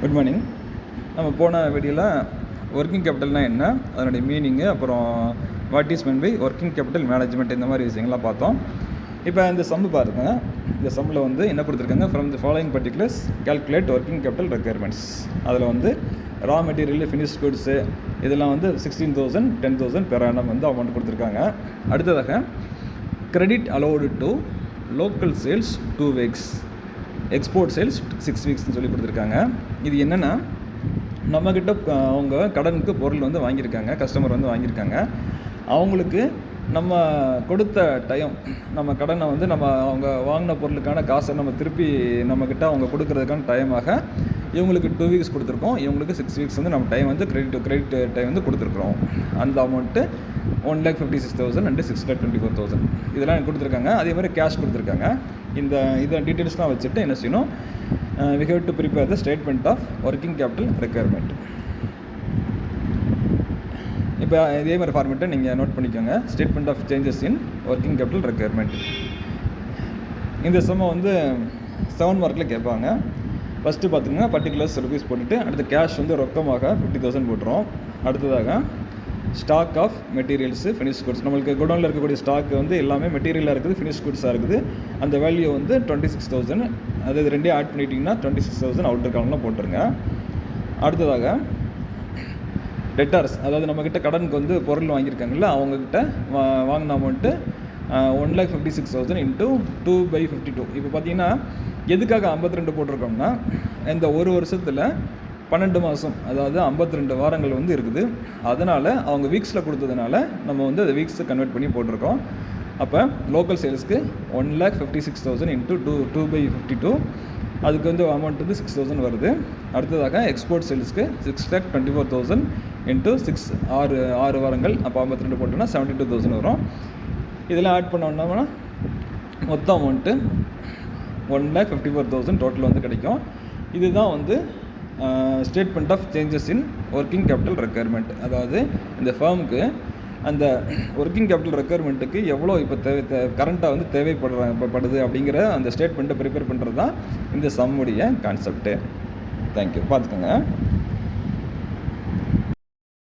Good morning. நம்ம போன வீடியோவில் ஒர்க்கிங் கேபிட்டல்னால் என்ன, அதனுடைய மீனிங்கு, அப்புறம் what is mean by working capital management, இந்த மாதிரி விஷயங்கள்லாம் பார்த்தோம். இப்போ இந்த சம்மு பாருங்க. இந்த சம்மில் வந்து என்ன கொடுத்துருக்காங்க, from the following particulars calculate working capital requirements. அதில் வந்து ரா மெட்டீரியல், ஃபினிஷ் குட்ஸு இதெல்லாம் வந்து 16,000 10,000 பெர் ஆனம் வந்து அமௌண்ட் கொடுத்துருக்காங்க. அடுத்ததாக credit allowed to local sales 2 weeks, export sales 6 weeksன்னு சொல்லி கொடுத்துருக்காங்க. இது என்னென்னா, நம்மக்கிட்ட அவங்க கடனுக்கு பொருள் வந்து வாங்கியிருக்காங்க, கஸ்டமர் வந்து வாங்கியிருக்காங்க. அவங்களுக்கு நம்ம கொடுத்த டைம், நம்ம கடனை வந்து அவங்க வாங்கின பொருளுக்கான காசை நம்ம திருப்பி நம்மக்கிட்ட அவங்க கொடுக்குறதுக்கான டைமாக இவங்களுக்கு 2 weeks கொடுத்துருக்கோம். இவங்களுக்கு 6 weeks வந்து நம்ம டைம் வந்து கிரெடிட் டைம் வந்து கொடுத்துருக்குறோம். அந்த அமௌண்ட்டு 1,56,000 அண்ட் 6,24,000 இதெல்லாம் கொடுத்துருக்காங்க. அதே மாதிரி கேஷ் கொடுத்துருக்காங்க. இதை டீட்டெயில்ஸ்லாம் வச்சுட்டு என்ன செய்யணும், we have to prepare the statement of working capital requirement. இப்போ இதே மாதிரி ஃபார்மேட்டை நீங்கள் நோட் பண்ணிக்கோங்க. Statement of changes in working capital requirement. இந்த சம்மை வந்து 7 மார்க்கில் கேட்பாங்க. ஃபஸ்ட்டு பார்த்திங்கன்னா பர்டிகுலர்ஸ் ருபீஸ் போட்டுட்டு, அடுத்து கேஷ் வந்து ரொக்கமாக 50,000 போட்டுரும். அடுத்ததாக stock of materials, finish goods. நம்மளுக்கு குடோனில் இருக்கக்கூடிய ஸ்டாக் வந்து எல்லாமே மெட்டீரியலாக இருக்குது, ஃபினிஷ் குட்ஸாக இருக்குது. அந்த வேல்யூ வந்து 26,000. அது ரெண்டே ஆட் பண்ணிட்டிங்கன்னா 26,000 அவுட்டர் காலம்லாம் போட்டுருங்க. அடுத்ததாக டெட்டார்ஸ், அதாவது நம்மக்கிட்ட கடனுக்கு வந்து பொருள் வாங்கியிருக்காங்கல்ல, அவங்கக்கிட்ட வாங்கின அமௌண்ட்டு 1,56,000 இன்ட்டு 2/52. இப்போ பார்த்தீங்கன்னா எதுக்காக 52 போட்டிருக்கோம்னா, இந்த ஒரு வருஷத்தில் 12 மாதம், அதாவது 52 வாரங்கள் வந்து இருக்குது. அதனால் அவங்க வீக்ஸில் கொடுத்ததுனால நம்ம வந்து அதை வீக்ஸை கன்வெர்ட் பண்ணி போட்டிருக்கோம். அப்போ லோக்கல் சேல்ஸ்க்கு 1,56,000 இன்ட்டு 2/52, அதுக்கு வந்து அமௌண்ட் வந்து 6,000 வருது. அடுத்ததாக எக்ஸ்போர்ட் சேல்ஸ்க்கு 6,24,000 இன்ட்டு 6 வாரங்கள், அப்போ 52 போட்டோம்னா 72,000 வரும். இதெல்லாம் ஆட் பண்ணோம்னா மொத்தம் அமௌண்ட்டு 1,54,000 டோட்டல் வந்து கிடைக்கும். இதுதான் வந்து statement of changes in working capital requirement. அதாவது இந்த ஃபேமுக்கு அந்த ஒர்க்கிங் கேபிட்டல் ரெக்யர்மெண்ட்டுக்கு எவ்வளோ இப்போ கரண்ட்டாக வந்து தேவைப்படுது அப்படிங்கிற அந்த ஸ்டேட்மெண்ட்டை ப்ரிப்பேர் பண்ணுறது தான் இந்த சம்முடைய கான்செப்ட்டு. தேங்க்யூ. பார்த்துக்கோங்க.